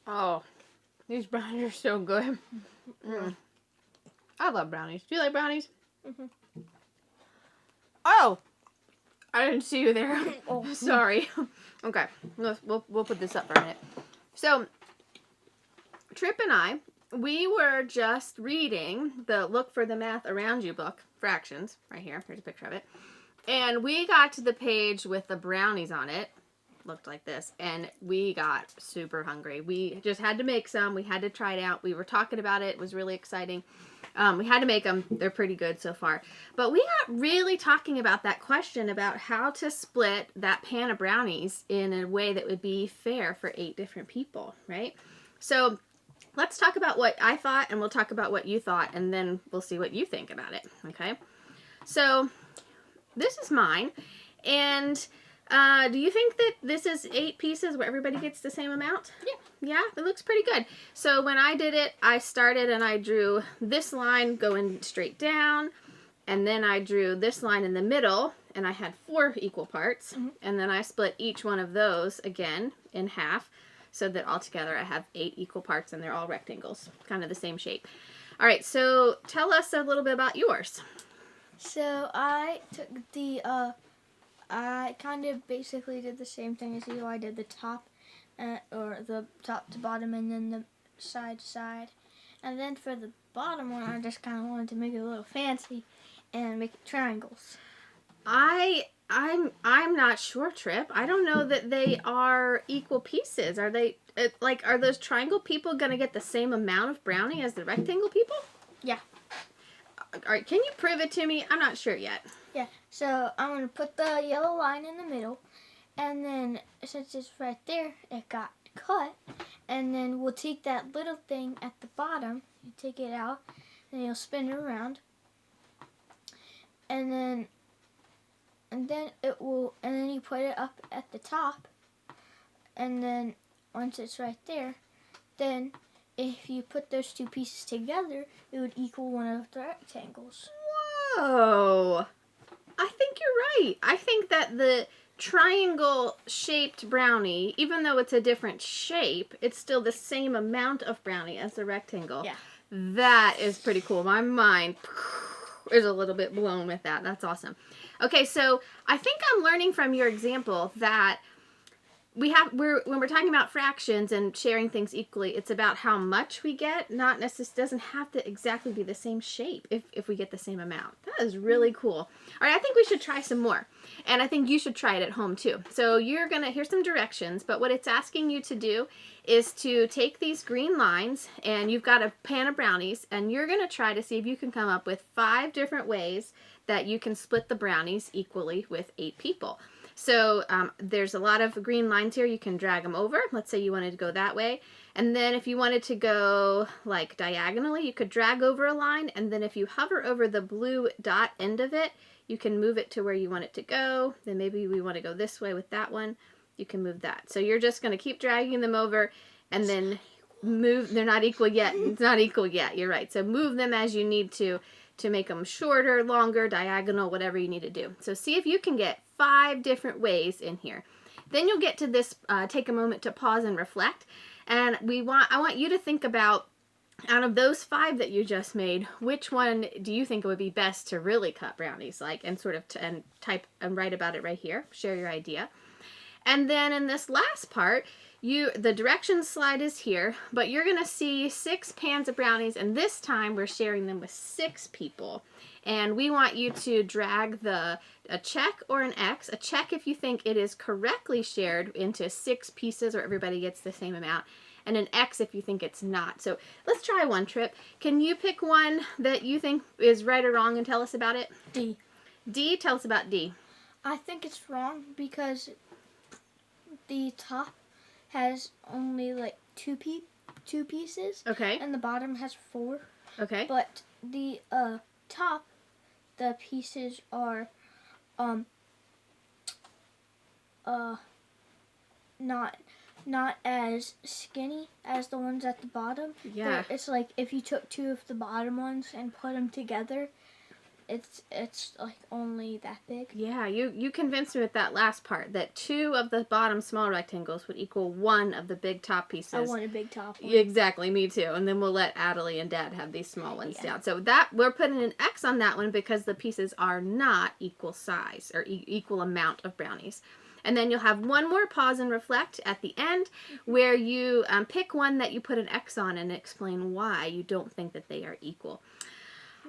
Oh, these brownies are so good. I love brownies. Do you like brownies? Mm-hmm. Oh, I didn't see you there. Oh. Sorry. Okay, we'll put this up for a minute. So, Trip and I, we were just reading the Look for the Math Around You book, Fractions, right here. Here's a picture of it. And we got to the page with the brownies on it. Looked like this, and we got super hungry. We just had to make some. We had to try it out. We were talking about it. It was really exciting. We had to make them. They're pretty good so far. But we got really talking about that question about how to split that pan of brownies in a way that would be fair for 8 different people, right? So let's talk about what I thought, and we'll talk about what you thought, and then we'll see what you think about it, okay? So this is mine, and do you think that this is 8 pieces where everybody gets the same amount? Yeah. Yeah, it looks pretty good. So when I did it, I started and I drew this line going straight down, and then I drew this line in the middle, and I had 4 equal parts, and then I split each one of those again in half, so that altogether I have 8 equal parts, and they're all rectangles, kind of the same shape. All right, so tell us a little bit about yours. So I took I kind of basically did the same thing as you. I did the top, or the top to bottom, and then the side to side. And then for the bottom one, I just kind of wanted to make it a little fancy and make it triangles. I'm not sure, Trip. I don't know that they are equal pieces. Are they, are those triangle people going to get the same amount of brownie as the rectangle people? Yeah. All right, can you prove it to me? I'm not sure yet. Yeah, so I'm going to put the yellow line in the middle, and then since it's right there, it got cut, and then we'll take that little thing at the bottom, you take it out, and you'll spin it around, and then you put it up at the top, and then once it's right there, then if you put those 2 pieces together, it would equal one of the rectangles. Whoa. I think you're right. I think that the triangle-shaped brownie, even though it's a different shape, it's still the same amount of brownie as the rectangle. Yeah. That is pretty cool. My mind is a little bit blown with that. That's awesome. Okay, so I think I'm learning from your example that when we're talking about fractions and sharing things equally, it's about how much we get, not necessarily, doesn't have to exactly be the same shape if we get the same amount. That is really cool. All right, I think we should try some more. And I think you should try it at home too. So here's some directions, but what it's asking you to do is to take these green lines, and you've got a pan of brownies, and you're gonna try to see if you can come up with 5 different ways that you can split the brownies equally with 8 people. So there's a lot of green lines here. You can drag them over. Let's say you wanted to go that way. And then if you wanted to go like diagonally, you could drag over a line. And then if you hover over the blue dot end of it, you can move it to where you want it to go. Then maybe we want to go this way with that one. You can move that. So you're just going to keep dragging them over and then move. They're not equal yet. It's not equal yet. You're right. So move them as you need to make them shorter, longer, diagonal, whatever you need to do. So see if you can get 5 different ways in here. Then you'll get to this, take a moment to pause and reflect. And I want you to think about, out of those 5 that you just made, which one do you think it would be best to really cut brownies like, and sort of and type and write about it right here. Share your idea. And then in this last part, the directions slide is here, but you're going to see 6 pans of brownies, and this time we're sharing them with 6 people. And we want you to drag a check or an X, a check if you think it is correctly shared into 6 pieces or everybody gets the same amount, and an X if you think it's not. So let's try one, Trip. Can you pick one that you think is right or wrong and tell us about it? D. D, tell us about D. I think it's wrong because the top has only like 2 pieces. Okay. And the bottom has 4. Okay. But the top, the pieces are not as skinny as the ones at the bottom. Yeah. It's like if you took 2 of the bottom ones and put them together, it's like only that big. Yeah, you convinced me with that last part that 2 of the bottom small rectangles would equal 1 of the big top pieces. I want a big top one. Exactly, me too. And then we'll let Adelie and Dad have these small ones Yeah. down. So that we're putting an X on that one because the pieces are not equal size or equal amount of brownies. And then you'll have one more pause and reflect at the end where you pick one that you put an X on and explain why you don't think that they are equal.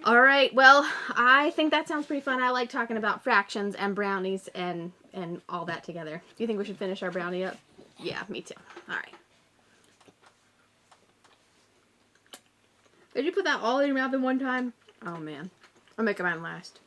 All right, well, I think that sounds pretty fun. I like talking about fractions and brownies and all that together. Do you think we should finish our brownie up? Yeah, me too. All right. Did you put that all in your mouth in one time? Oh, man. I'll make mine last.